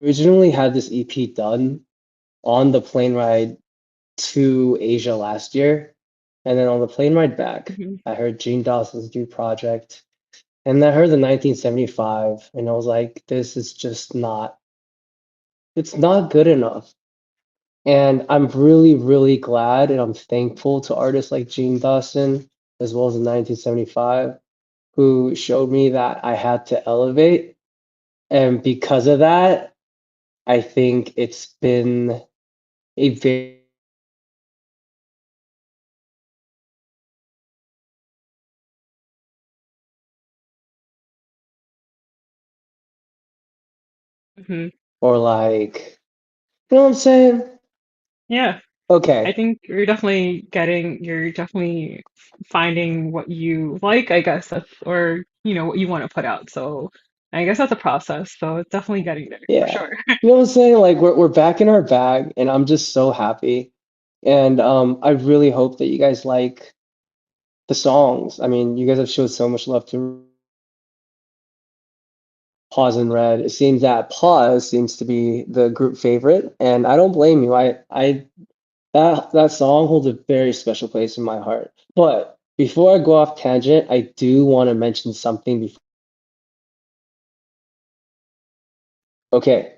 originally had this EP done on the plane ride to Asia last year, and then on the plane ride back, Hmm. I heard Gene Dawson's new project, and I heard the 1975, and I was like, this is just not, it's not good enough. And I'm really, really glad and I'm thankful to artists like Gene Dawson as well as the 1975 who showed me that I had to elevate. And because of that, I think it's been a very Hmm. or like, you know what I'm saying? Yeah, I Okay, think you're definitely finding what you like, I guess that's, or what you want to put out. So I guess that's a process. So it's definitely getting there for yeah. sure. You know what I'm saying? Like we're back in our bag and I'm just so happy. And I really hope that you guys like the songs. I mean, you guys have showed so much love to Pause and Red. It seems that Pause seems to be the group favorite, and I don't blame you. I that song holds a very special place in my heart. But before I go off tangent, I do want to mention something before. Okay,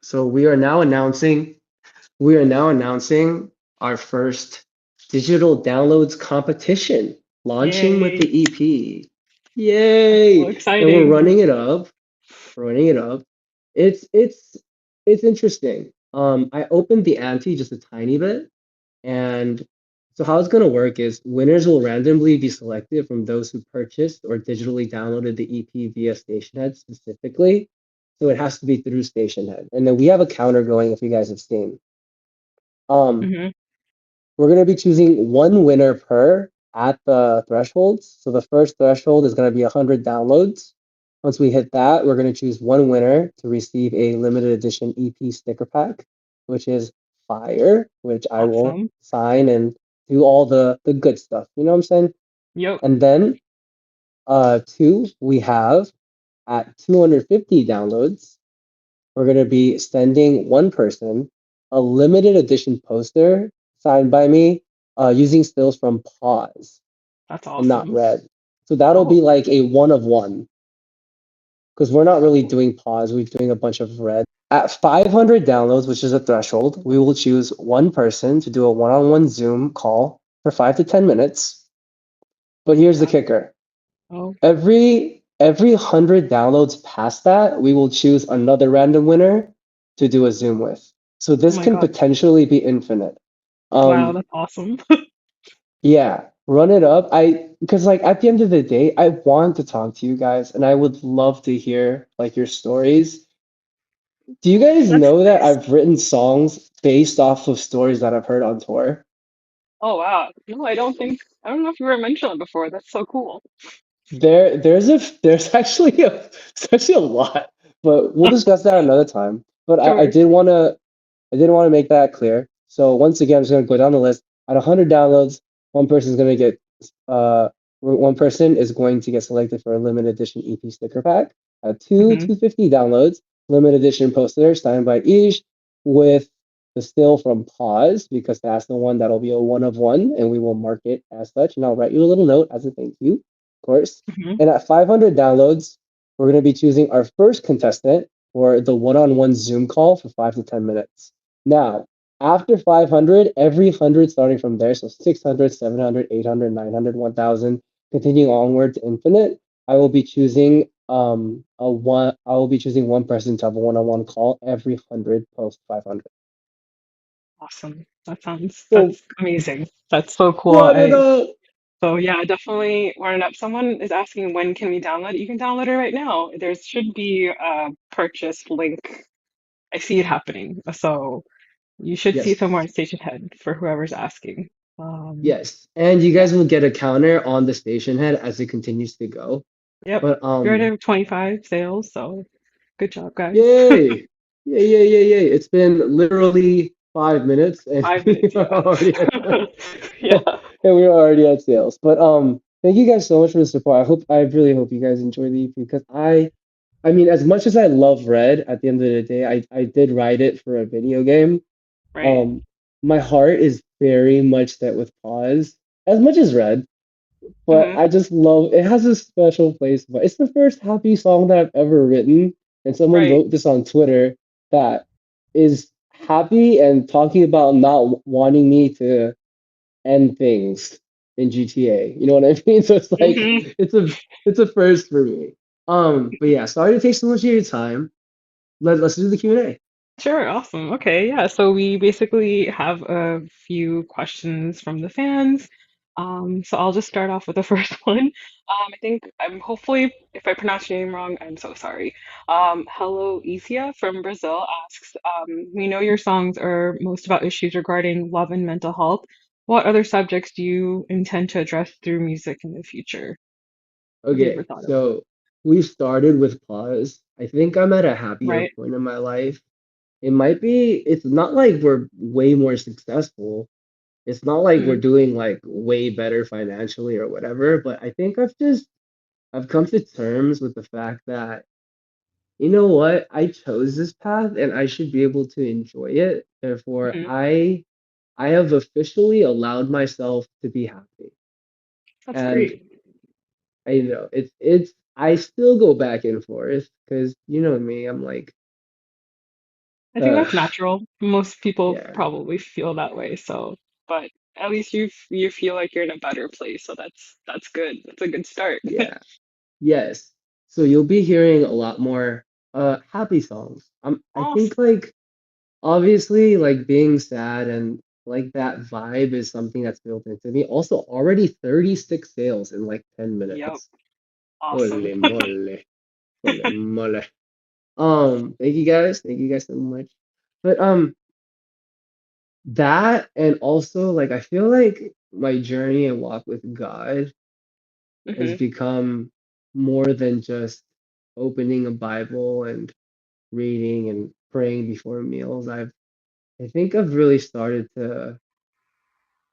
so we are now announcing our first digital downloads competition, launching with Yay. the EP. That's so Yay! And we're exciting. running it up. Running it up. It's interesting. I opened the ante just a tiny bit, and so how it's gonna work is winners will randomly be selected from those who purchased or digitally downloaded the EP via Stationhead specifically. So it has to be through Stationhead, and then we have a counter going if you guys have seen. Um, Hmm. we're going to be choosing one winner per at the thresholds. So the first threshold is going to be 100 downloads. Once we hit that, we're going to choose one winner to receive a limited edition EP sticker pack, which is fire, which I will Awesome. sign and do all the good stuff. You know what I'm saying? Yep. And then two, we have at 250 downloads, we're going to be sending one person a limited edition poster signed by me using stills from Pause That's and not awesome. Red. So that'll be Oh, like a one of one because we're not really doing Pause, we're doing a bunch of Red. At 500 downloads, which is a threshold, we will choose one person to do a one on one Zoom call for 5 to 10 minutes. But here's the yeah. kicker. Oh, Every 100 downloads past that, we will choose another random winner to do a Zoom with. So oh this my can God. potentially be infinite. Wow, Um, that's awesome. yeah, run it up. Because like at the end of the day, I want to talk to you guys and I would love to hear like your stories. Do you guys That's know that nice. I've written songs based off of stories that I've heard on tour? Oh, wow. No, I don't know if you were mentioned it before. That's so cool. There's actually a lot, but we'll discuss that another time. But I Sure. did want to make that clear. So once again, I'm just going to go down the list. At 100 downloads, one person is going to get one person is going to get selected for a limited edition EP sticker pack. At Hmm. 250 downloads, limited edition poster signed by eaJ with the still from Pause because that's the one that'll be a one of one, and we will mark it as such. And I'll write you a little note as a thank you, of course. Hmm. And at 500 downloads, we're going to be choosing our first contestant for the one-on-one Zoom call for 5 to 10 minutes. Now, after 500, every 100 starting from there, so 600, 700, 800, 900, 1000, continuing onward to infinite, I will be choosing one person to have a one-on-one call every 100 post 500. Awesome. So That's amazing. That's so cool. run it up. So yeah, definitely warm it up. Someone is asking when can we download it? You can download it right now. There should be a purchase link. I see it happening. So you should see it Yes. somewhere on Stationhead for whoever's asking. Um, Yes. And you yeah. guys will get a counter on the station head as it continues to go. Yep. But You're at 25 sales, so good job, guys. yay! Yay, yay, yay, yay. It's been literally 5 minutes and 5 minutes, we yeah. are already at Yeah. and we are already at sales. But thank you guys so much for the support. I really hope you guys enjoy the EP because I I mean, as much as I love Red, at the end of the day, I did write it for a video game. Right. Um, my heart is very much set with Pause, as much as Red, but Hmm. I just love it has a special place. But it's the first happy song that I've ever written, and someone Right. wrote this on Twitter that is happy and talking about not wanting me to end things in GTA. You know what I mean? So it's like Hmm. it's a first for me. But yeah, sorry to take so much of your time. Let's do the Q&A. Sure, awesome. Okay, yeah. So we basically have a few questions from the fans. So I'll just start off with the first one. I think I'm hopefully, if I pronounce your name wrong, I'm so sorry. Hello, Isia from Brazil asks, we know your songs are most about issues regarding love and mental health. What other subjects do you intend to address through music in the future? Have you ever Okay, thought of? so we started with pause. I think I'm at a happier Right. point in my life. It might be, it's not like we're way more successful. It's not like we're Hmm. doing like way better financially or whatever, but I think I've come to terms with the fact that, you know what, I chose this path and I should be able to enjoy it. Therefore, Hmm. I have officially allowed myself to be happy. That's And great. I know it's I still go back and forth because you know me, I'm like, I think uh that's natural. Most people yeah, probably feel that way, so but at least you feel like you're in a better place, so that's good. That's a good start. yeah, yes. So you'll be hearing a lot more happy songs. I think Awesome. like obviously like being sad and like that vibe is something that's built into me. Also already 36 sales in like 10 Yep. minutes. Awesome. Holy mole. Holy mole. Thank you guys. Thank you guys so much. But that and also like I feel like my journey and walk with God has Hmm. become more than just opening a Bible and reading and praying before meals. I think I've really started to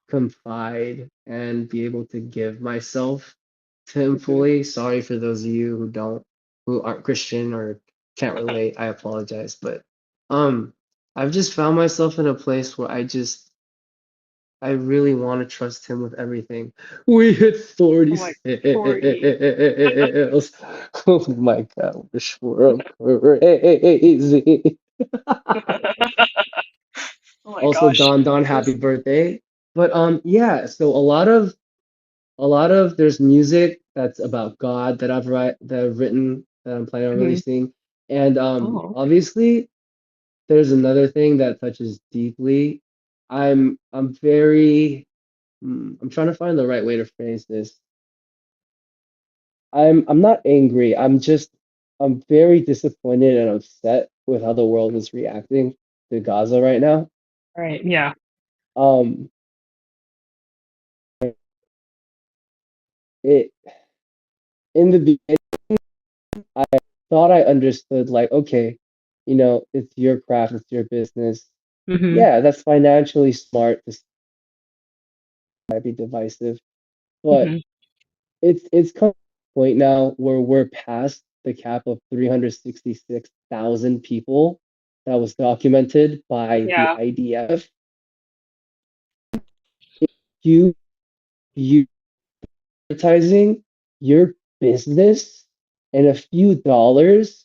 confide and be able to give myself to him Hmm. fully. Sorry for those of you who aren't Christian or can't relate. I apologize, but um I've just found myself in a place where I really want to trust him with everything. We hit 40 Oh my 40. sales. Oh my God, wish we're crazy. Oh my Also, gosh. Don, So happy sweet. birthday. But yeah, so a lot of there's music that's about God that I've written that I'm planning on Hmm. releasing. And Oh, okay. obviously there's another thing that touches deeply. I'm very I'm trying to find the right way to phrase this. I'm not angry. I'm very disappointed and upset with how the world is reacting to Gaza right now. All right. Yeah. Um, it in the beginning, I thought I understood like, okay, you know, it's your craft, it's your business. Hmm. Yeah, that's financially smart. This might be divisive, but Hmm. it's come to a point now where we're past the cap of 366,000 people that was documented by the Yeah. IDF. You you advertising your business and a few dollars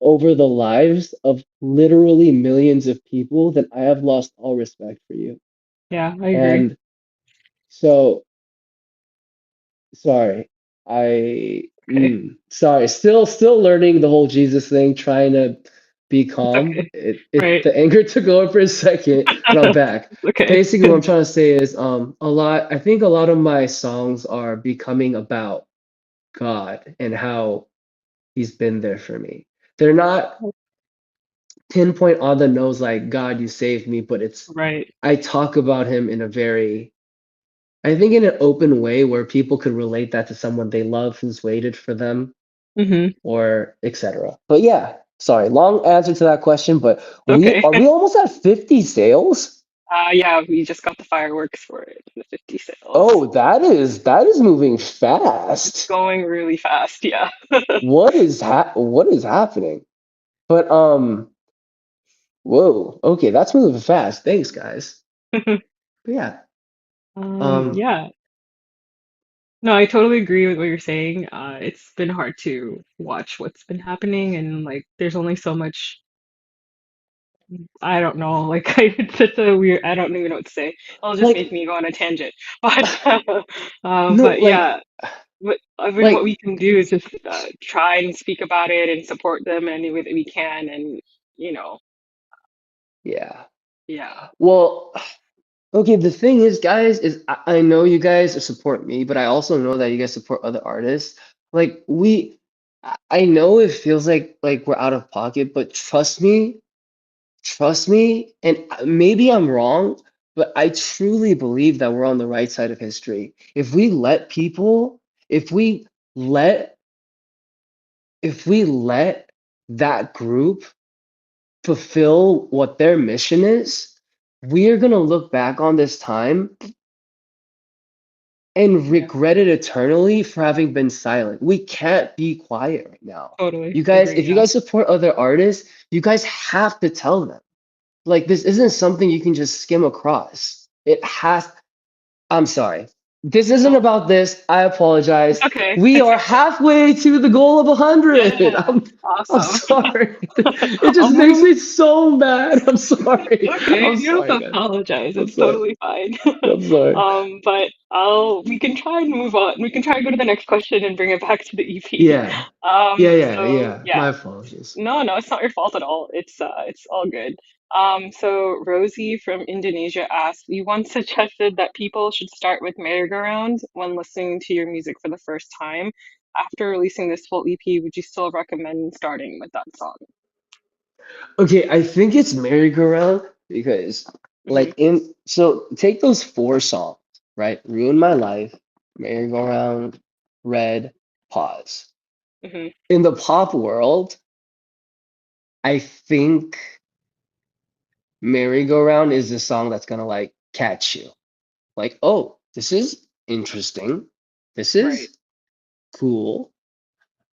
over the lives of literally millions of people, then I have lost all respect for you. Yeah, I agree. And so sorry. Okay. Sorry. Still learning the whole Jesus thing, trying to be It's calm. okay. It Right. the anger took over for a second, but I'm back. It's okay. Basically, what I'm trying to say is I think a lot of my songs are becoming about God and how he's been there for me. They're not pinpoint on the nose like God, you saved me, but it's Right. I talk about him in a very I think in an open way where people could relate that to someone they love who's waited for them Hmm. or etc. But yeah, sorry, long answer to that question, but Okay. we almost at 50 sales? Yeah, we just got the fireworks for it, the 50 sales. Oh, that is moving It's fast. going really fast, yeah. What is happening? But whoa, okay, that's moving fast. Thanks, guys. But yeah, um, Yeah. No, I totally agree with what you're saying. It's been hard to watch what's been happening, and like, there's only so much. I don't know. Like, it's such a weird. I don't even know what to say. It'll just make like me go on a tangent. But, no, but yeah. But I mean, what like we can do is just try and speak about it and support them in any way that we can, and you know, yeah. yeah, Well, okay, the thing is, guys, is I know you guys support me, but I also know that you guys support other artists. Like I know it feels like we're out of pocket, but trust me, and maybe I'm wrong, but I truly believe that we're on the right side of history. If we let, if we let that group fulfill what their mission is, we are gonna look back on this time and yeah, regret it eternally for having been silent. We can't be quiet right now. totally You guys, agree. if you Yeah, guys support other artists, you guys have to tell them. Like this isn't something you can just skim across. It has I'm sorry. This isn't no, about this. I it's apologize. okay. We It's are okay. halfway to the goal of 100. Yeah, I'm awesome. sorry. It just makes I'll me so mad. I'm sorry. Okay, I'm you don't sorry, have to guys. apologize. I'm It's sorry. totally fine. I'm sorry. But we can try and move on. We can try and go to the next question and bring it back to the EP. Yeah. Yeah, yeah, So yeah. yeah, My apologies. no, no, it's not your fault at all. It's all good. So Rosie from Indonesia asked, you once suggested that people should start with Merry-Go-Round when listening to your music for the first time. After releasing this full EP, would you still recommend starting with that song? Okay, I think it's merry-go-round because Hmm. so take those four songs, right? Ruin My Life, Merry-Go-Round, Red, Pause. Hmm. In the pop world, I think Merry-Go-Round is the song that's gonna like catch you. Like, oh, this is interesting. This Right. is cool.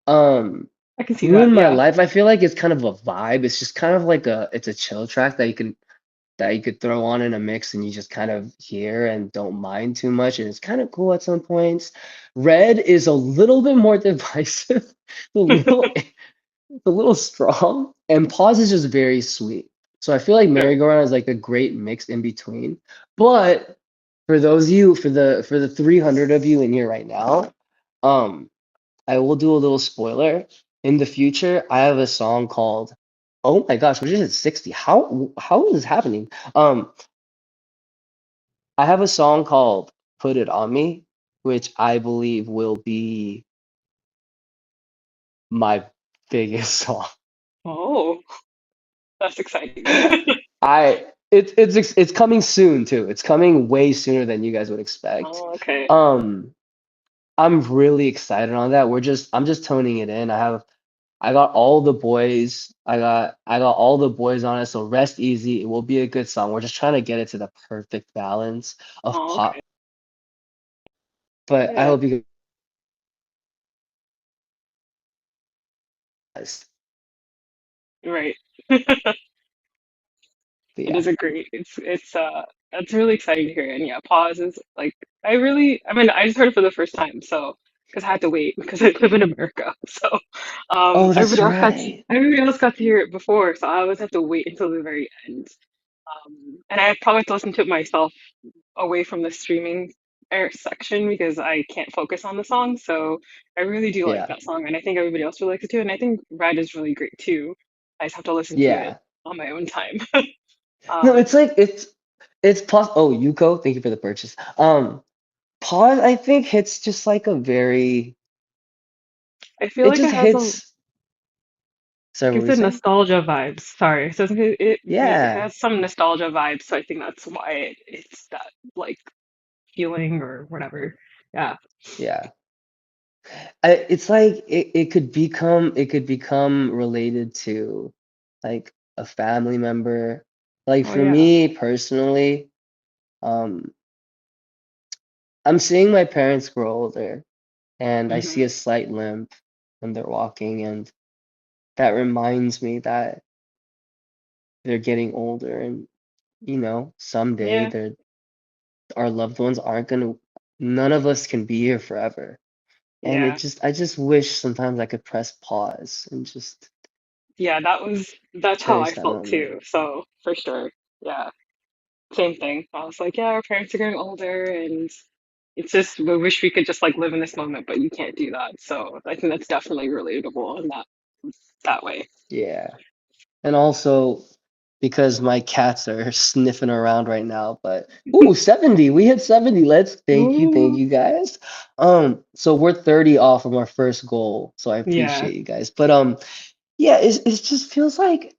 Um, I can see that. Ruin My Yeah. Life, I feel like it's kind of a vibe. It's just kind of like it's a chill track that you could throw on in a mix and you just kind of hear and don't mind too much. And it's kind of cool at some points. Red is a little bit more divisive, a little a little strong, and pause is just very sweet. So I feel like Sure. merry-go-round is like a great mix in between. But for those of you, for the 300 of you in here right now, um, I will do a little spoiler. In the future, I have a song called Oh my gosh, we're just at 60. How is this happening? I have a song called Put It On Me, which I believe will be my biggest song. Oh, that's exciting. It's coming soon too. It's coming way sooner than you guys would expect. Oh, okay. Um, I'm really excited on that. I'm just toning it in. I got all the boys. I got all the boys on it. So rest easy. It will be a good song. We're just trying to get it to the perfect balance of Oh, okay. pop. But I Yeah, hope you guys. right. But It yeah. is a great. It's really exciting to hear. And yeah, pause is like I mean, I just heard it for the first time, so because I had to wait because I live in America. So Oh, that's right. everybody else got to hear it before, so I always have to wait until the very end. And I probably have to listen to it myself away from the streaming section because I can't focus on the song. So I really do like Yeah. that song, and I think everybody else really likes it too. And I think Red is really great too. I just have to listen to it Yeah. on my own time. No, Um, it's like it's plus oh, Yuko, thank you for the purchase. Pause, I think hits just like a very I feel it like just it has a hits sorry, what were gives you it saying? nostalgia vibes. Sorry, so it Yeah. has some nostalgia vibes. So I think that's why it's that like feeling or whatever. Yeah. Yeah. It's like it could become related to like a family member. Like Oh for yeah. me personally, um, I'm seeing my parents grow older, and I see Hmm. a slight limp when they're walking, and that reminds me that they're getting older, and someday Yeah. they're our loved ones aren't gonna. None of us can be here forever, and Yeah. I just wish sometimes I could press pause and just Yeah, that's how I cherish that felt moment. too. So for sure. Yeah. Same thing. I was like, yeah, our parents are getting older and it's just we wish we could just like live in this moment, but you can't do that. So I think that's definitely relatable in that way. Yeah. And also because my cats are sniffing around right now, but ooh, 70. We hit 70. Let's thank Ooh. you guys. So we're 30 off from our first goal. So I Yeah. appreciate you guys. But yeah, it just feels like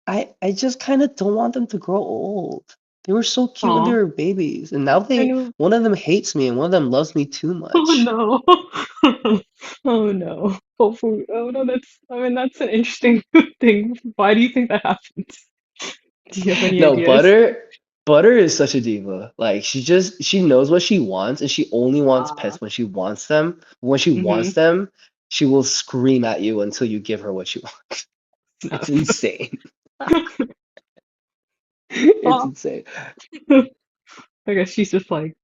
I just kind of don't want them to grow old. They were so cute when they Aw. were babies, and now I they know. one of them hates me and one of them loves me too Oh much. no. Oh no. Hopefully. Oh no, I mean that's an interesting thing. Why do you think that happens? Do you have any No, ideas? Butter is such a diva. Like she knows what she wants and she only wants Ah. pets when she wants them. When she Mm-hmm. wants them, she will scream at you until you give her what she wants. It's Snap. insane. It's Aw. insane. I guess she's just like,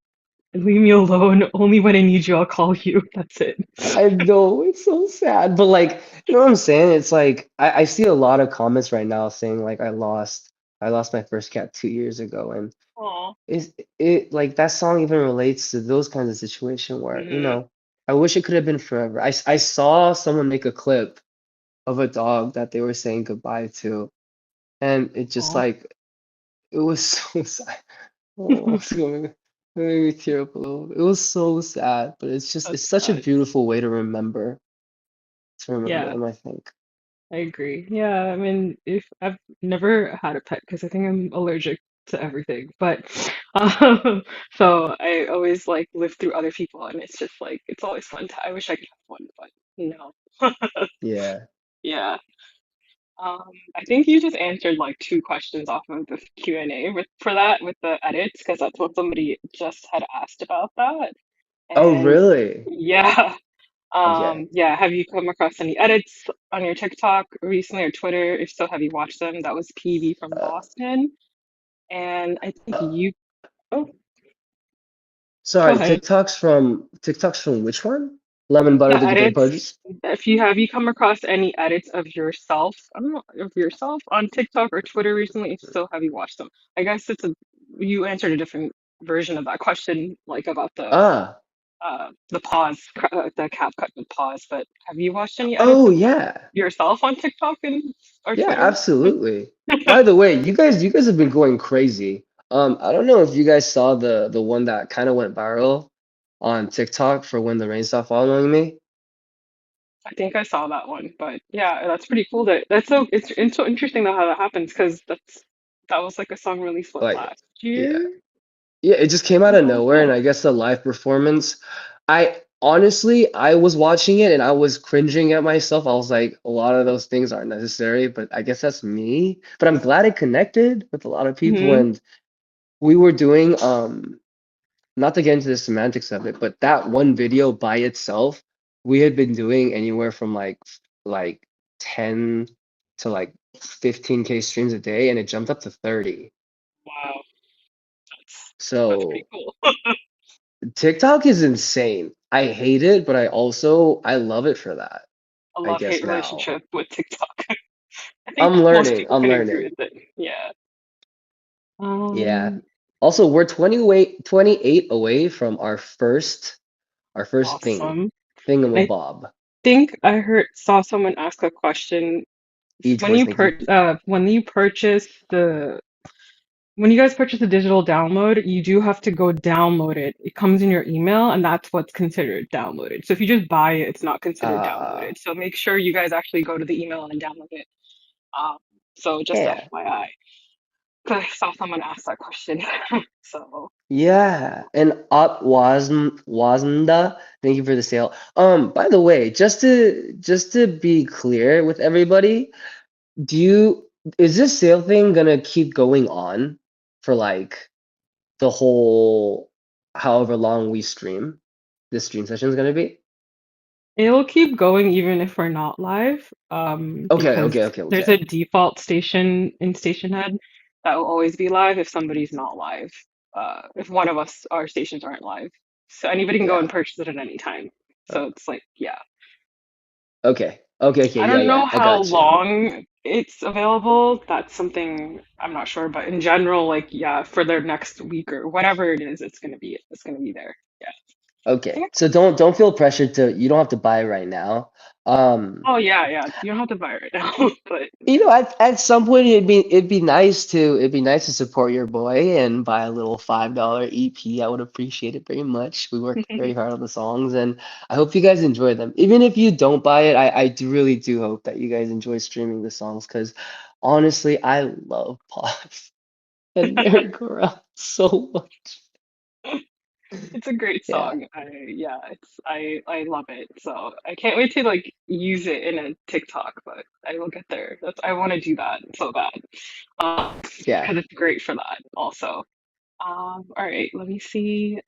leave me alone. Only when I need you, I'll call you. That's it. I know it's so sad, but like, you know what I'm saying? It's like I see a lot of comments right now saying like I lost my first cat 2 years ago, and Aw. is it like that song even relates to those kinds of situation where, Hmm. I wish it could have been forever. I saw someone make a clip of a dog that they were saying goodbye to, and it just Aw. like it was so sad. Oh, it's gonna make me tear up a little bit. It was so sad, but That's it's such a sad. beautiful way to remember Yeah, them, I think. I agree. Yeah, I mean, if I've never had a pet because I think I'm allergic to everything, but um, so I always like live through other people, and it's just like it's always fun to. I wish I could have one, but no. Yeah. Yeah. I think you just answered like two questions off of the Q&A for that with the edits because that's what somebody just had asked about that. Oh, And really? yeah, Okay. yeah. Have you come across any edits on your TikTok recently or Twitter? If so, have you watched them? That was PV from Uh, Boston, and I think uh, you. Oh, go sorry, ahead. TikToks from which one? Lemon butter, The did you get a edits. purchase? If you have you come across any edits of yourself, I don't know, of yourself on TikTok or Twitter recently? If so, have you watched them? I guess you answered a different version of that question, like about Ah, the pause, the cap cut with pause. But have you watched any edits oh of yeah. yourself on TikTok and or Yeah, Twitter? absolutely. By the way, you guys have been going crazy. I don't know if you guys saw the one that kind of went viral on TikTok for when the rain stopped following me. I think I saw that one, but yeah, that's pretty cool. It's so interesting though how that happens because that was like a song released what Like, last yeah. year? Yeah, it just came out of No, nowhere, yeah. and I guess the live performance, I honestly, I was watching it and I was cringing at myself. I was like, a lot of those things aren't necessary, but I guess that's me. But I'm glad it connected with a lot of people, Hmm. and we were doing not to get into the semantics of it, but that one video by itself, we had been doing anywhere from like 10 to like 15K streams a day, and it jumped up to 30. Wow, that's pretty So cool. TikTok is insane. I hate it, but I love it for that, A I guess love-hate now. relationship with TikTok. I think most people I'm can agree learning. with it. Yeah. Yeah. Um, Also, we're 28 away from our first awesome. I thingamabob. think I heard saw someone ask a question Each voice, thank you. when you purchase the when you guys purchase a digital download, you do have to go download it. It comes in your email, and that's what's considered downloaded. So if you just buy it, it's not considered Uh, downloaded. So make sure you guys actually go to the email and download it. Um, so just yeah. FYI, 'cause I saw someone ask that question. So Yeah. And up Wasnda, thank you for the sale. By the way, just to be clear with everybody, do you is this sale thing gonna keep going on for like the whole however long we stream? This stream session is gonna be? It'll keep going even if we're not live, Okay, because okay, okay, there's okay. a default station in Stationhead that will always be live if somebody's not live. If one of us, our stations aren't live. So anybody can go Yeah. and purchase it at any time. So it's like, yeah. Okay. Okay, okay, I yeah, don't know yeah. I how got you. long it's available. That's something I'm not sure, but in general, like, yeah, for the next week or whatever it is, it's gonna be there. Yeah. Okay. Yeah. So don't feel pressured to you don't have to buy right now. Um, Oh yeah, yeah. You don't have to buy it right now, but at some point it'd be nice to support your boy and buy a little $5 EP. I would appreciate it very much. We worked very hard on the songs and I hope you guys enjoy them. Even if you don't buy it, I do really do hope that you guys enjoy streaming the songs because honestly, I love Pause and Merry-Go-Round so much. it's a great Yeah. song. I love it. So I can't wait to like use it in a TikTok, but I will get there. I want to do that so bad. Yeah. Because it's great for that also. All right, let me see.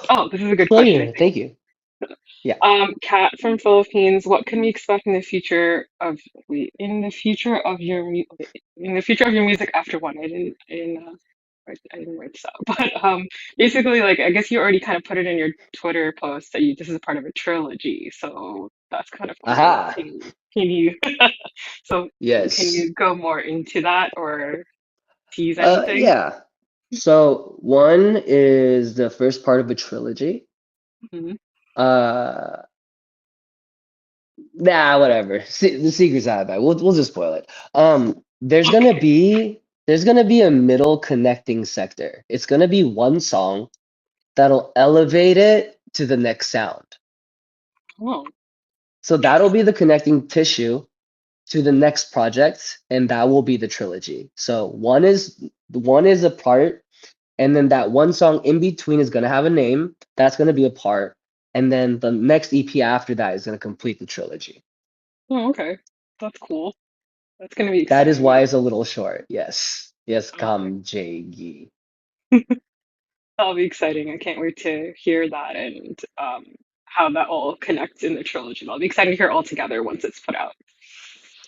Oh, this is a good question, I Pleasure. think. Thank you. Yeah. Kat from Philippines, what can we expect in the future of in the future of your music after one? I didn't write this out, but basically, like I guess you already kind of put it in your Twitter post that this is a part of a trilogy, so that's kind of cool. Aha. Can you so can Yes. you go more into that or tease anything? Yeah. So one is the first part of a trilogy. Hmm. Uh, whatever. The secret's out of that. We'll just spoil it. Okay. There's gonna be a middle connecting sector. It's gonna be one song that'll elevate it to the next sound. Oh, So that'll be interesting. the connecting tissue to the next project, and that will be the trilogy. So one is a part. And then that one song in between is gonna have a name. That's gonna be a part. And then the next EP after that is gonna complete the trilogy. Oh, okay. That's cool. That's gonna be That is exciting. why it's a little short. Yes. Yes, Okay. come Jaggy. That'll be exciting. I can't wait to hear that and how that all connects in the trilogy. That'll be exciting to hear all together once it's put out.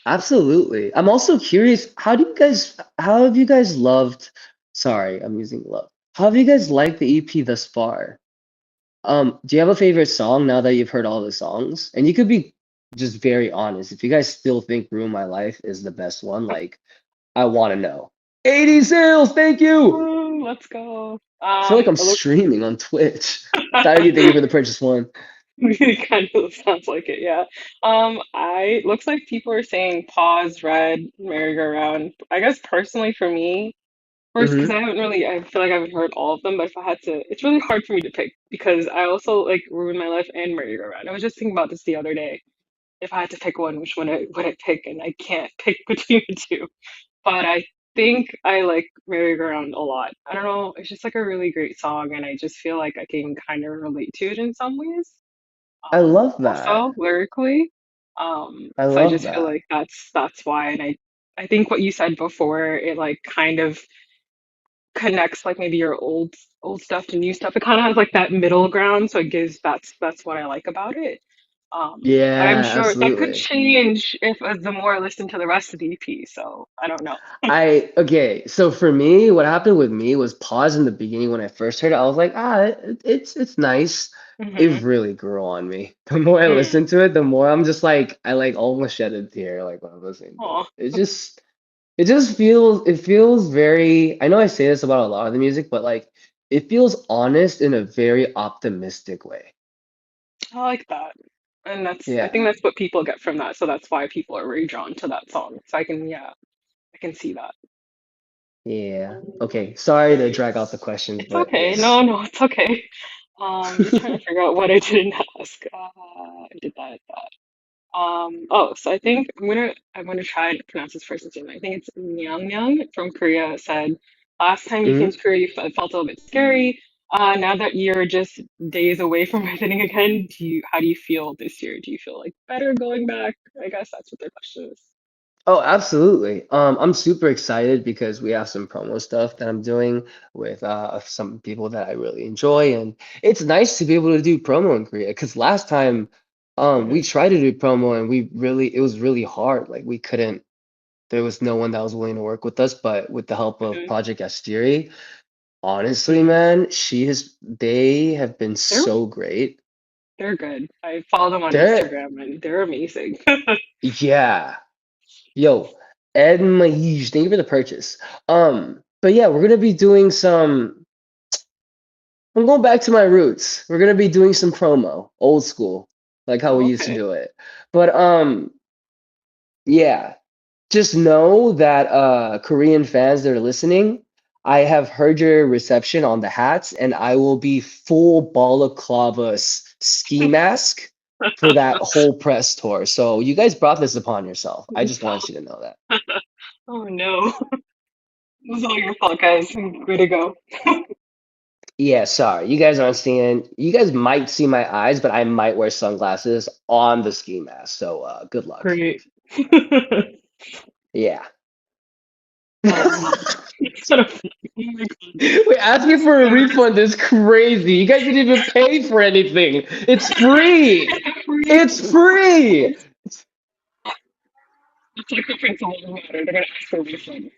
Absolutely. I'm also curious, how have you guys loved, sorry, I'm using love. How have you guys liked the EP thus far? Do you have a favorite song now that you've heard all the songs? And you could be just very honest. If you guys still think Ruin My Life is the best one, like I want to know. 80 sales, thank you. Woo, let's go. I feel like I'm It looks streaming on Twitch. Sorry, thank you for the purchase one. it kind of sounds like it, yeah. I looks like people are saying pause, red, merry-go-round. I guess personally for me, first, because Hmm. I feel like I haven't heard all of them, but if I had to, it's really hard for me to pick because I also like Ruin My Life and merry-go-round. I was just thinking about this the other day. If I had to pick one, which one I would I pick? And I can't pick between the two. But I think I like Merry Go Round a lot. I don't know, it's just like a really great song, and I just feel like I can kind of relate to it in some ways. I love Also that. lyrically. I So I love just feel that. like that's why, and I think what you said before, it like kind of connects like maybe your old stuff to new stuff. It kind of has like that middle ground, so it gives that's what I like about it. But I'm Yeah, sure that could absolutely. change if as the more I listen to the rest of the EP. So I don't know. Okay, so for me, what happened with me was pause in the beginning when I first heard it. I was like, it's nice. It Hmm. really grew on me. The more I listen to it, the more I'm just like, I like almost shed a tear like when I'm listening to Oh, it. It feels very, I know I say this about a lot of the music, but like it feels honest in a very optimistic way. I like that. And I think Yeah. that's what people get from that. So that's why people are really drawn to that song. So yeah, I can see that. Yeah. Okay. Sorry to drag out the questions, It's but okay. No, yes. no, it's okay. Just trying to figure out what I didn't ask. I did that. Oh, so I think I'm gonna try to pronounce his first name. I think it's Nyang Nyang from Korea said, last time you came Hmm. to Korea, it felt a little bit scary. Now that you're just days away from visiting again, how do you feel this year? Do you feel like better going back? I guess that's what their question is. Oh, absolutely. I'm super excited because we have some promo stuff that I'm doing with some people that I really enjoy, and it's nice to be able to do promo in Korea. Because last time, we Hmm. tried to do promo and it was really hard. Like we couldn't. There was no one that was willing to work with us, but with the help of Hmm. Project Asteri, honestly, Hmm. man, they have been They're so great. they're good. I follow them on They're, Instagram and they're amazing. yeah. Yo, Ed and eaJ, thank you for the purchase. But yeah, we're gonna be doing some. I'm going back to my roots. We're gonna be doing some promo, old school, like how we Oh, used to okay. do it. But yeah, just know that Korean fans that are listening, I have heard your reception on the hats, and I will be full balaclava ski mask for that whole press tour. So you guys brought this upon yourself. I just want you to know that. Oh no. This is all your fault, guys. Way to go. Yeah, sorry. You guys aren't seeing, you guys might see my eyes, but I might wear sunglasses on the ski mask. So good luck. Great. Yeah. It's kind of funny. Oh my God. Wait, asking for a refund is crazy. You guys didn't even pay for anything. It's free. It's free. It's like the principal doesn't matter. They're gonna ask for a refund.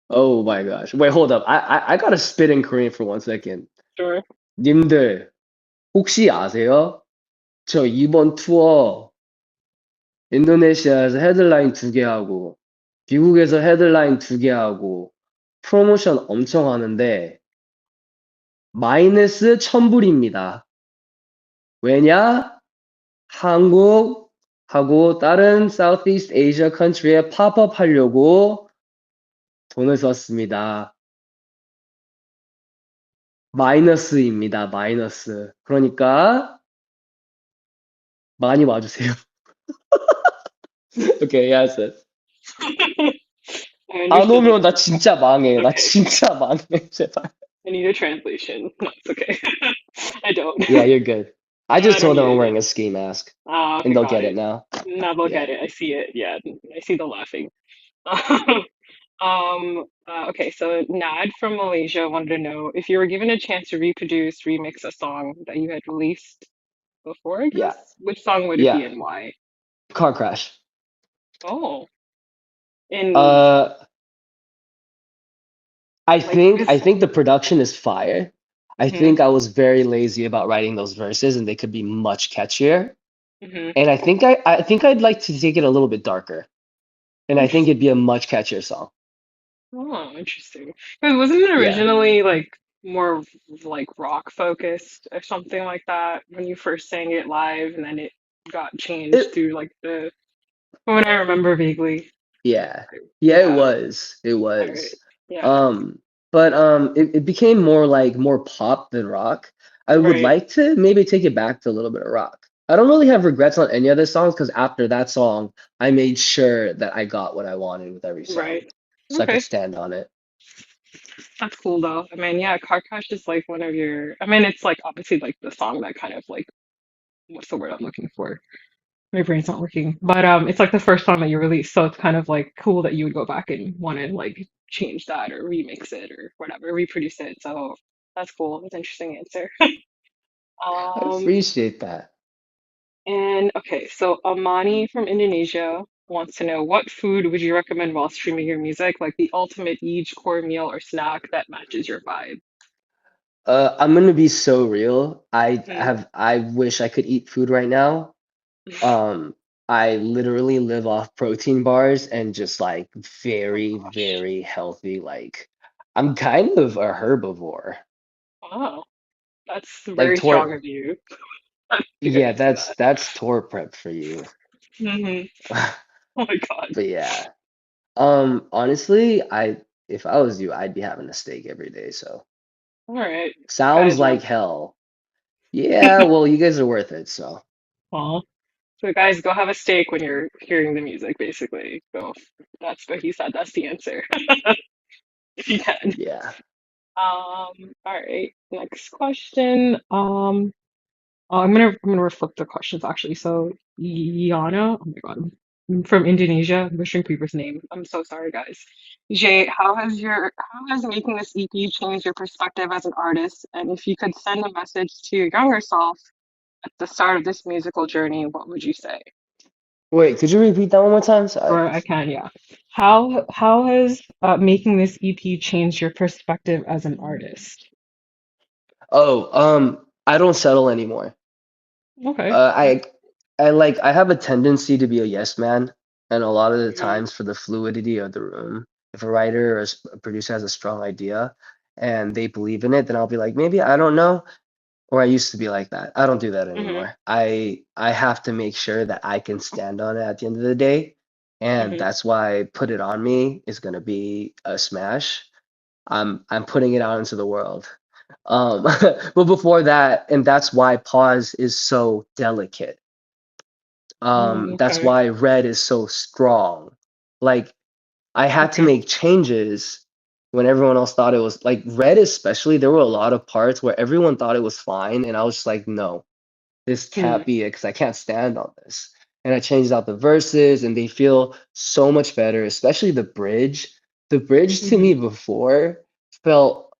Oh my gosh. Wait, hold up. I gotta spit in Korean for 1 second. Sure. 님들, 혹시 아세요? 저 이번 투어 인도네시아에서 헤드라인 2개 하고, 미국에서 헤드라인 2개 하고, 프로모션 엄청 하는데, 마이너스 1000불입니다. 왜냐? 한국하고 다른 Southeast Asia country에 팝업 하려고 돈을 썼습니다. 마이너스입니다. 마이너스. 그러니까 많이 와주세요. 오케이, yes. I 안 understood that 오면 나 part. 진짜 망해. 나 Okay. 진짜 망해. 제발. I need a translation. No, it's okay. I don't. Yeah, you're good. I I just don't told them need I'm it. wearing a ski mask, Ah, and okay, they'll got get it it. now. Now they'll Yeah. get it. I see it. Yeah, I see the laughing. Okay, so Nad from Malaysia wanted to know if you were given a chance to reproduce, remix a song that you had released before, I Yeah. guess, which song would it be Yeah. and why? Car crash. Oh, in Uh, like I this. think the production is fire. I Hmm. think I was very lazy about writing those verses, and they could be much catchier. Hmm. And I think I'd like to take it a little bit darker, and I think it'd be a much catchier song. Oh, interesting. Because wasn't it Yeah. originally like more like rock focused or something like that when you first sang it live, and then it got changed It to like the from what I remember vaguely. Yeah. Like, Yeah, it yeah. was. It All right. was. Yeah. Um, but it became more like more pop than rock. I would Right. like to maybe take it back to a little bit of rock. I don't really have regrets on any other songs because after that song, I made sure that I got what I wanted with every song. Right. So I could Okay. stand on it. That's cool though. I mean, yeah, Car Crash is like one of your I mean, it's like obviously like the song that kind of like what's the word I'm looking for? My brain's not working. But it's like the first song that you released, so it's kind of like cool that you would go back and want to like change that or remix it or whatever, reproduce it. So that's cool. That's an interesting answer. I Um, appreciate that. and okay, so Amani from Indonesia wants to know what food would you recommend while streaming your music, like the ultimate each core meal or snack that matches your vibe? I'm gonna be so real. Hmm. I wish I could eat food right now. Um, I literally live off protein bars and just like Oh very, gosh. very healthy. Like I'm kind of a herbivore. Oh, that's Like very strong tour, of you. I think I yeah, could say that. that's tour prep for you. Hmm. Oh my God. But yeah. Honestly, I if I was you, I'd be having a steak every day. So All right. sounds Guys love. like hell. Yeah, well, you guys are worth it, so Aw. So guys, go have a steak when you're hearing the music, basically. Go. That's what he said. That's the answer. If you can. yeah. All right. Next question. I'm gonna flip the questions actually. So Yana, oh my God. from Indonesia, butchering people's name. I'm so sorry, guys. Jay, how has making this EP changed your perspective as an artist? And if you could send a message to your younger self at the start of this musical journey, what would you say? Wait, could you repeat that one more time? Sorry. Or I can, yeah. How has making this EP changed your perspective as an artist? Oh, I don't settle anymore. Okay. Uh, I I have a tendency to be a yes man, and a lot of the Mm-hmm. times for the fluidity of the room, if a writer or a producer has a strong idea and they believe in it, then I'll be like, maybe I don't know, or I used to be like that. I don't do that Mm-hmm. anymore. I have to make sure that I can stand on it at the end of the day, and Mm-hmm. that's why Put It On Me is gonna be a smash. I'm putting it out into the world. But before that, and that's why Pause is so delicate. Mm, That's okay. why Red is so strong. Like I had to Okay. make changes when everyone else thought it was like Red, especially. There were a lot of parts where everyone thought it was fine, and I was just like, no, this Mm, can't be it because I can't stand on this. And I changed out the verses, and they feel so much better, especially the bridge. The bridge to mm-hmm. me before felt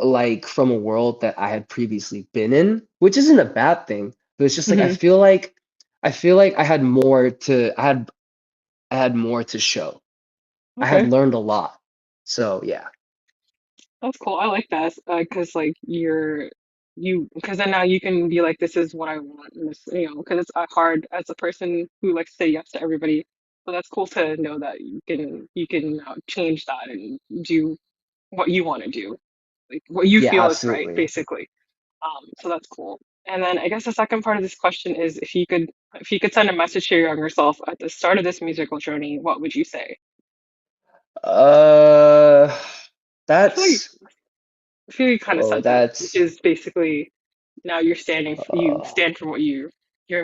like from a world that I had previously been in, which isn't a bad thing, but it's just like Mm-hmm. I feel like I had more to show. I had Okay. learned a lot. So yeah. That's cool. I like that because like because then now you can be like, this is what I want, and this, because it's hard as a person who likes to say yes to everybody. So that's cool to know that you can change that and do what you want to do, like what you Yeah, feel is right, absolutely. basically. So that's cool. And then I guess the second part of this question is if you could send a message to your younger self at the start of this musical journey, what would you say? Uh, I feel like that's I feel you kind of oh, said that, which that's is basically now you uh, stand for what your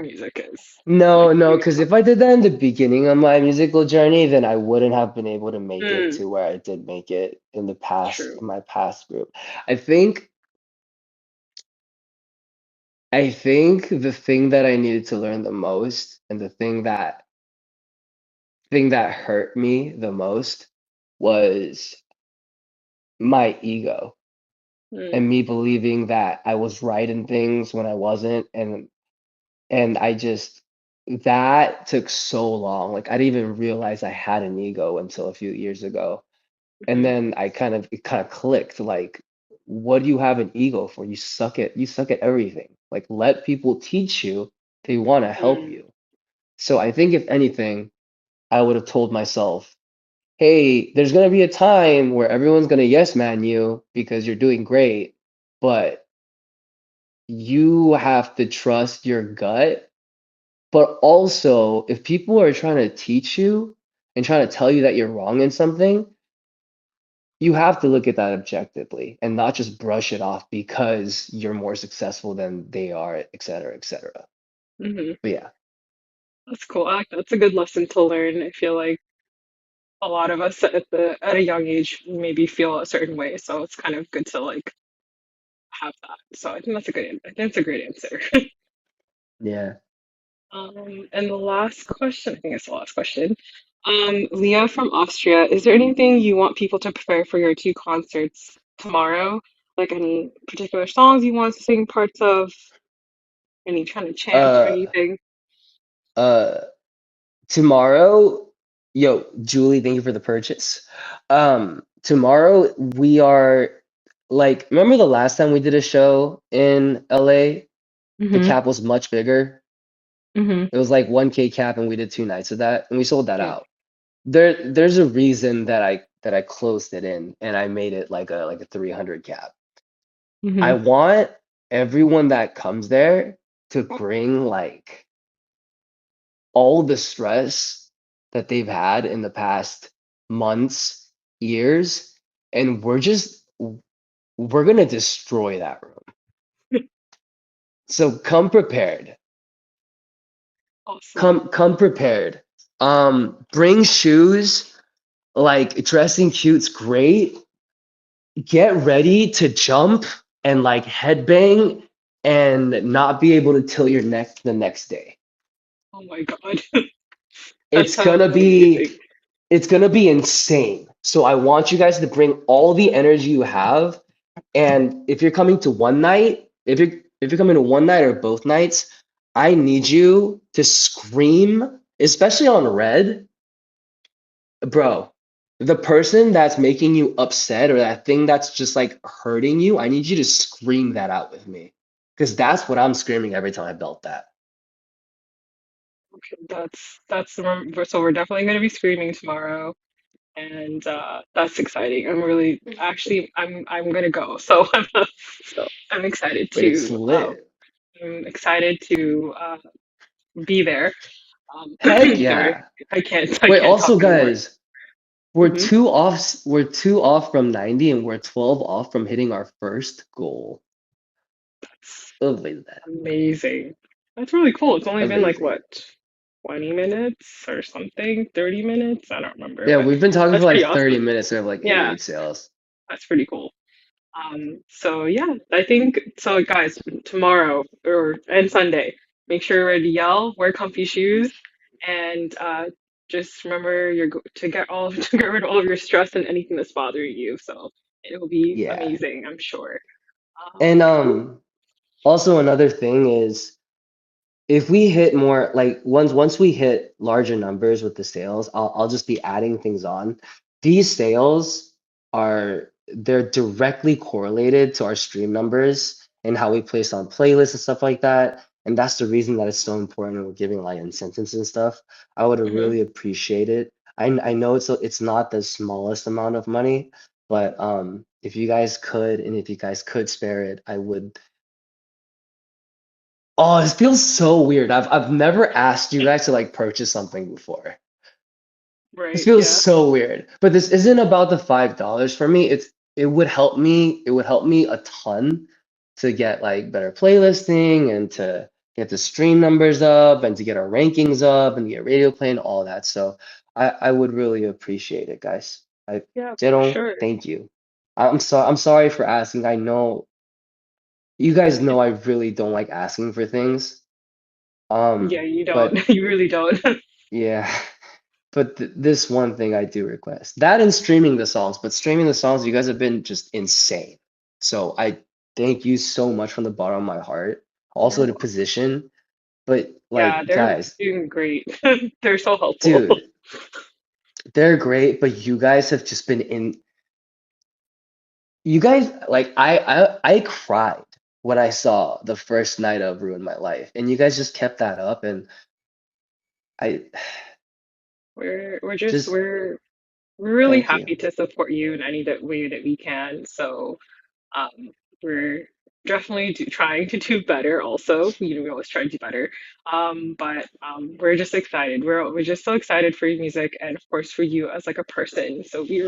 music is. So I no, no, completely because if I did that in the beginning of my musical journey, then I wouldn't have been able to make it mm, to where I did make it in the past, true. in my past group. I think, I think the thing that I needed to learn the most and the thing that hurt me the most was my ego Mm, and me believing that I was right in things when I wasn't, and I just that took so long. Like I didn't even realize I had an ego until a few years ago. And mm, then it kind of clicked like, what do you have an ego for? You suck at everything. Like let people teach you. They want to help mm, you. So I think if anything, I would have told myself, hey, there's gonna be a time where everyone's gonna yes man you because you're doing great, but you have to trust your gut. But also, if people are trying to teach you and trying to tell you that you're wrong in something, you have to look at that objectively and not just brush it off because you're more successful than they are, et cetera, et cetera. hmm. But yeah, That's cool. I like that. It's a good lesson to learn. I feel like a lot of us at a young age maybe feel a certain way, so it's kind of good to like have that. So I think I think that's a great answer. yeah. And the last question, I think it's the last question. Leah from Austria, is there anything you want people to prepare for your two concerts tomorrow? Like any particular songs you want us to sing parts of? Any trying to chant or Uh, anything? uh, Tomorrow, yo, Julie, thank you for the purchase. Tomorrow we are like, remember the last time we did a show in LA? The Mm-hmm. cap was much bigger. Mm-hmm. It was like 1K cap, and we did 2 nights of that, and we sold that Okay. out. There's a reason that I closed it in and I made it like a 300 cap. I Mm-hmm. want everyone that comes there to bring like all the stress that they've had in the past months, years, and we're gonna destroy that room. So come prepared. Awesome. Come prepared. Bring shoes. Like dressing cute's great. Get ready to jump and like headbang and not be able to tilt your neck the next day. Oh my God. That It's sounds gonna be amazing. it's gonna be insane. So I want you guys to bring all the energy you have. And if you're coming to one night, if you're coming to one night or both nights, I need you to scream, especially on red, bro. The person that's making you upset or that thing that's just like hurting you, I need you to scream that out with me. Because that's what I'm screaming every time I belt that. Okay, so we're definitely going to be screaming tomorrow, and that's exciting. I'm really actually I'm gonna go. So I'm excited It's to lit. be there. Heck Sorry, yeah. I Wait, can't talk also anymore. guys, we're Hmm. two off from 90 and we're 12 off from hitting our first goal. That's Lovely that. amazing. That's really cool. It's only been like Amazing. what, 20 minutes or something, 30 minutes? I don't remember, Yeah, but we've been talking for that's like pretty 30 awesome. minutes and we have like Yeah, 88 sales. that's pretty cool. So yeah, I think so guys, tomorrow or and Sunday, make sure you're ready to yell, wear comfy shoes, and just remember to get all to get rid of all of your stress and anything that's bothering you. So it will be Yeah. amazing, I'm sure. And Cool. also another thing is if we hit more like once we hit larger numbers with the sales, I'll just be adding things on. These sales they're directly correlated to our stream numbers and how we place on playlists and stuff like that. And that's the reason that it's so important when we're giving like incentives and stuff. I would Hmm. really appreciate it. I know it's not the smallest amount of money, but if you guys could and if you guys could spare it, I would. Oh, it feels so weird. I've never asked you guys to like purchase something before. This Right, feels yeah. so weird. But this isn't about the $5 for me. It would help me a ton to get like better playlisting and to get the stream numbers up and to get our rankings up and to get radio play and all that. So I would really appreciate it, guys. I Yeah, for Jero, sure. thank you. I'm sorry for asking. I know you guys know I really don't like asking for things. Yeah, you don't. But You really don't. yeah, but this one thing I do request that and streaming the songs, but streaming the songs, you guys have been just insane. So I thank you so much from the bottom of my heart. Also the position, but Yeah, like they're guys, doing great. They're so helpful. dude, they're great, but you guys have just been in. You guys like I cried when I saw the first night of Ruin My Life, and you guys just kept that up, and I We're just just we're really thank you. happy to support you in any that way that we can. So um, we're definitely trying to do better. Also, we always try to do better. But we're just excited. We're just so excited for your music and of course for you as like a person. So we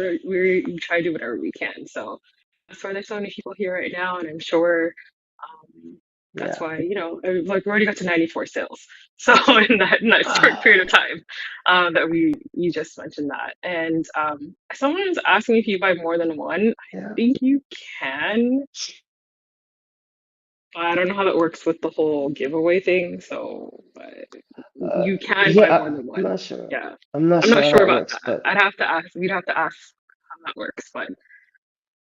try to do whatever we can. So that's why there's so many people here right now, and I'm sure that's Yeah. why like we already got to 94 sales. So in that short period of time, that we you just mentioned that, and someone was asking if you buy more than one. I Yeah. think you can, but I don't know how that works with the whole giveaway thing. So, but you can Yeah, buy more than I'm one. not sure. Yeah, I'm not I'm not sure how sure that about works, that. but I'd have to ask. We'd have to ask how that works, but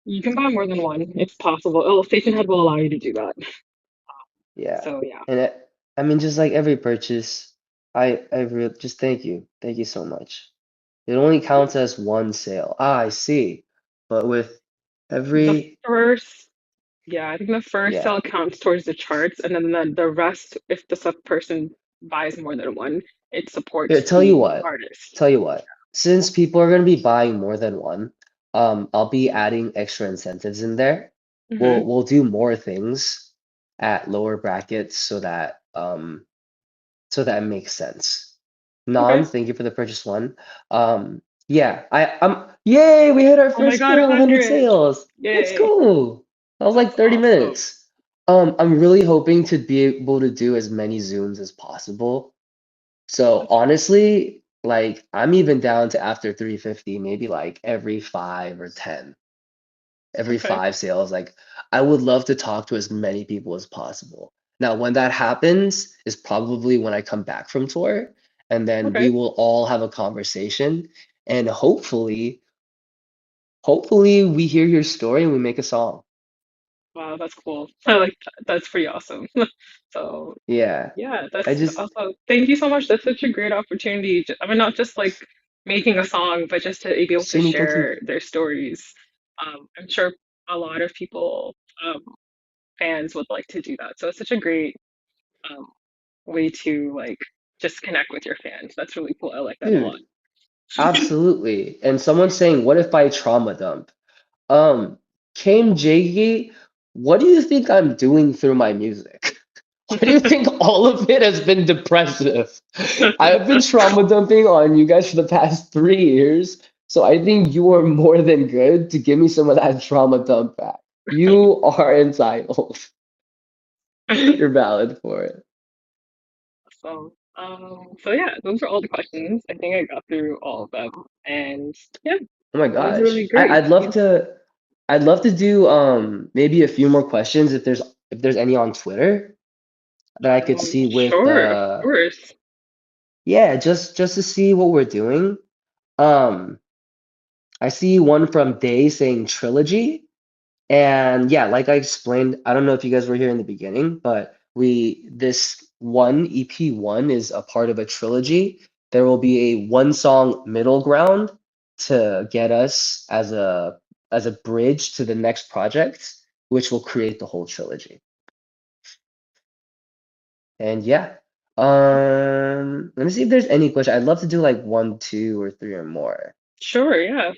you can buy more than one. It's possible. Oh, Stationhead will allow you to do that. yeah. So yeah, And I mean, just like every purchase, I really just thank you. Thank you so much. It only counts as one sale. Ah, I see. But with the every, first. Yeah, I think the first yeah. sale counts towards the charts, and then the rest, if the person buys more than one, it Here, supports the artist. tell you what. Since people are going to be buying more than one, I'll be adding extra incentives in there. Hmm. We'll do more things at lower brackets so that makes sense. Okay. Nam, thank you for the purchase one. Yeah, yay, we hit our Oh my first God, goal, 100 100. sales. Let's Yay. go. That was That's like 30 awesome. minutes. I'm really hoping to be able to do as many Zooms as possible. So That's honestly, like I'm even down to after 350, maybe like every 5 or 10, every okay. 5 sales. Like I would love to talk to as many people as possible. Now, when that happens is probably when I come back from tour, and then we Okay. will all have a conversation, and hopefully we hear your story and we make a song. Wow, that's cool. I like that. That's pretty awesome. So Yeah. yeah, I that's just also thank you so much. That's such a great opportunity. I mean, not just like making a song, but just to be able to Sydney, thank you. share their stories. I'm sure a lot of people, fans would like to do that. So it's such a great um, way to like just connect with your fans. That's really cool. I like that a lot. Dude, absolutely. And someone's saying, what if I trauma dump? Um, Kame Jaggy, what do you think I'm doing through my music? Why do you think all of it has been depressive? I've been trauma dumping on you guys for the past 3 years, so I think you are more than good to give me some of that trauma dump back. You are entitled. You're valid for it. So yeah, those are all the questions. I think I got through all of them, and yeah, Oh my that was really gosh. great. I'd love to do maybe a few more questions if there's any on Twitter that I could see with Sure, of course. yeah, just to see what we're doing. Um I see one from Day saying trilogy. And yeah, like I explained, I don't know if you guys were here in the beginning, but this one EP1 is a part of a trilogy. There will be a one song middle ground to get us as a bridge to the next project, which will create the whole trilogy. And yeah, let me see if there's any question. I'd love to do like one, two, or three or more. Sure, yeah.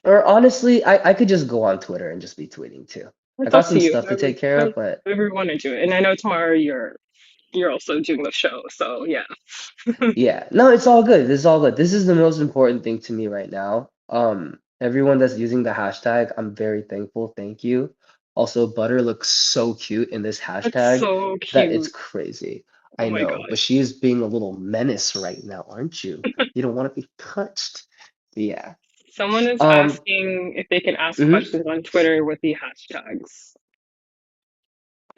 Or honestly, I could just go on Twitter and just be tweeting too. I It's got up to some you. stuff to take care of, but However you want to do it. And I know tomorrow you're also doing the show, so yeah. yeah, no, it's all good. This is all good. This is the most important thing to me right now. Everyone that's using the hashtag, I'm very thankful. Thank you. Also, Butter looks so cute in this That's hashtag so that it's cute. crazy. Oh I my know, but gosh. she is being a little menace right now, aren't you? You don't want to be touched. Yeah. Someone is Um, asking if they can ask mhm. questions on Twitter with the hashtags.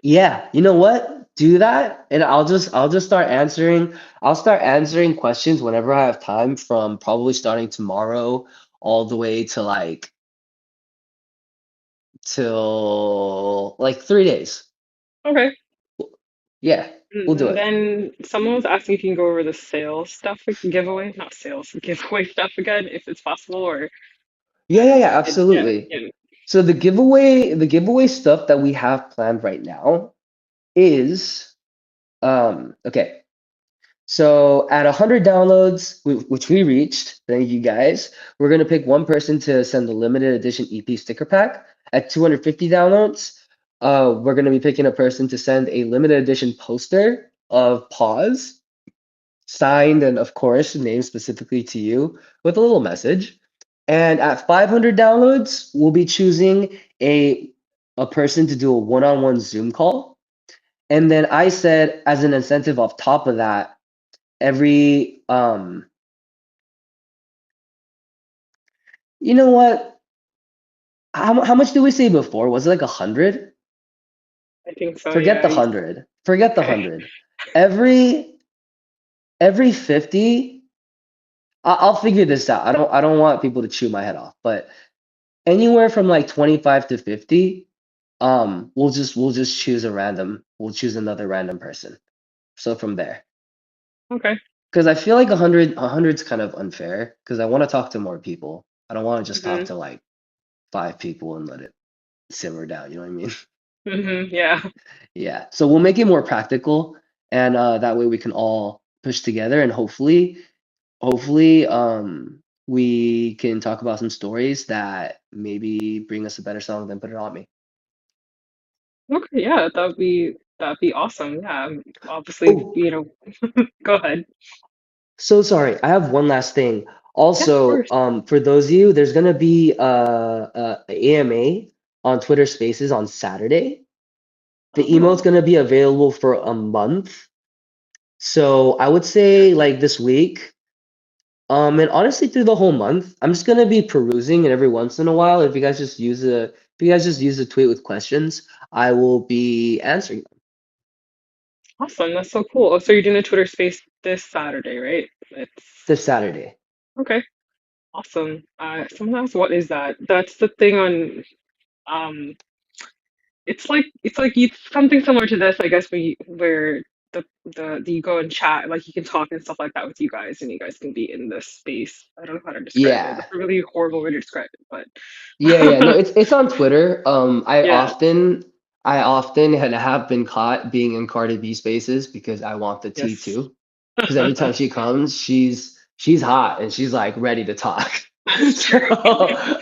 Yeah, you know what? Do that, and I'll just start answering. I'll start answering questions whenever I have time from probably starting tomorrow all the way to like till like 3 days. Okay. Yeah, we'll do And it. then someone was asking if you can go over the sales stuff, giveaway, not sales, giveaway stuff again, if it's possible, or Yeah, yeah, absolutely. yeah. So the giveaway stuff that we have planned right now is okay. So at 100 downloads, which we reached, thank you guys, we're gonna pick one person to send the limited edition EP sticker pack. At 250 downloads, we're gonna be picking a person to send a limited edition poster of Pause, signed and of course named specifically to you with a little message. And at 500 downloads, we'll be choosing a person to do a one-on-one Zoom call. And then I said, as an incentive off top of that, every you know what? How much did we say before? Was it like 100? I think so, Forget yeah. the 100. Forget the Okay. 100. Every 50, I'll figure this out. I don't want people to chew my head off, but anywhere from like 25 to 50, we'll just we'll choose another random person. So from there. Okay. Because I feel like 100's kind of unfair because I want to talk to more people. I don't want to just talk Mm-hmm. to like five people and let it simmer down. You know what I mean? Mm-hmm. Yeah. Yeah. So we'll make it more practical, and that way we can all push together, and hopefully, we can talk about some stories that maybe bring us a better song than Put It On Me. Okay, yeah, that'd be awesome. Yeah. Obviously, Oh, go ahead. so sorry. I have one last thing. Yeah, of Also, course. for those of you, there's gonna be a AMA on Twitter Spaces on Saturday. The emote's Oh, gonna be available for a month. So I would say like this week. And honestly, through the whole month, I'm just gonna be perusing, and every once in a while, if you guys just use a tweet with questions, I will be answering them. awesome. That's so cool. Oh, so you're doing a Twitter space this Saturday, right? It's this Saturday. okay. Awesome. Sometimes what is that? That's the thing on um it's something similar to this, I guess, where you go and chat, like you can talk and stuff like that with you guys, and you guys can be in this space. I don't know how to describe it. Yeah. That's a really horrible way to describe it, Yeah, yeah. No, but it's on Twitter. yeah, I often have been caught being in Cardi B spaces because I want the tea yes. too. Because every time she comes, she's hot and she's like ready to talk. That's So true.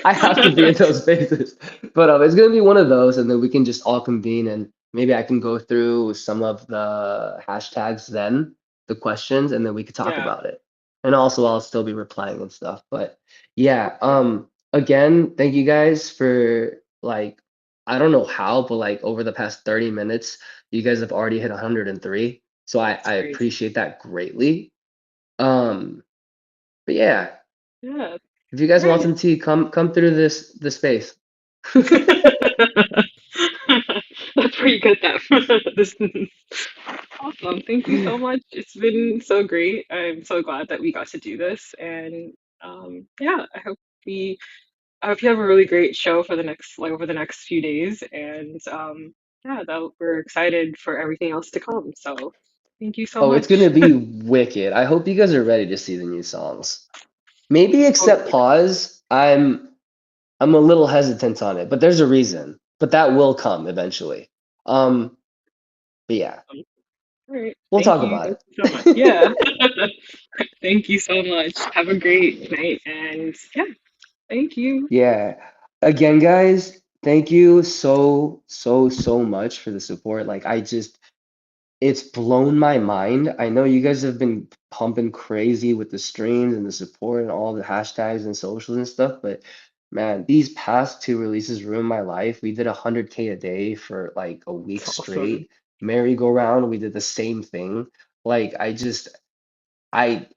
I have to be in those spaces. But it's gonna be one of those, and then we can just all convene and maybe I can go through some of the hashtags then, the questions, and then we could talk Yeah, about it. And also I'll still be replying and stuff. But yeah, okay. again, thank you guys for like I don't know how, but like over the past 30 minutes, you guys have already hit 103. So It's I crazy. appreciate that greatly. Um, but yeah, Yeah. if you guys All want right. some tea, come through the space. That's pretty good, Def. This awesome. Thank you so much. It's been so great. I'm so glad that we got to do this. And yeah, I hope you have a really great show for the next like over the next few days. And yeah, that we're excited for everything else to come. So thank you so Oh, it's gonna much. be wicked. I hope you guys are ready to see the new songs. Maybe Oh except yeah. pause. I'm a little hesitant on it, but there's a reason. But that will come eventually. Um, but yeah, All right. we'll Thank talk you. about Thank you so much. Yeah. it. Thank you so much. Have a great night. And yeah, thank you. Yeah. Again, guys, thank you so much for the support. Like it's blown my mind. I know you guys have been pumping crazy with the streams and the support and all the hashtags and socials and stuff, but man, these past two releases ruined my life. We did 100K a day for like a week It's awesome. straight. Merry-go-round, we did the same thing. Like I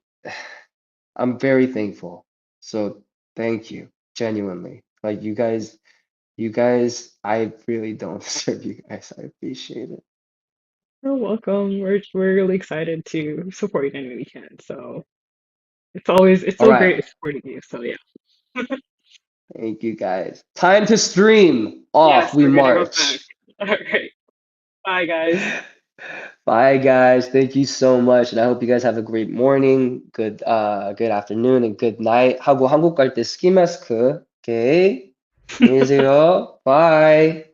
I'm very thankful. So thank you, genuinely. Like you guys, I really don't deserve you guys. I appreciate it. You're welcome. We're really excited to support you any way we can. So it's All so right. great supporting you. So yeah. Thank you guys. Time to stream. Off Yes, we we're gonna go back. march. All right. Bye guys. Bye guys. Thank you so much. And I hope you guys have a great morning, good afternoon, and good night. 하고 한국 갈 때 스키 마스크. 오케이. 안녕히 계세요. Bye.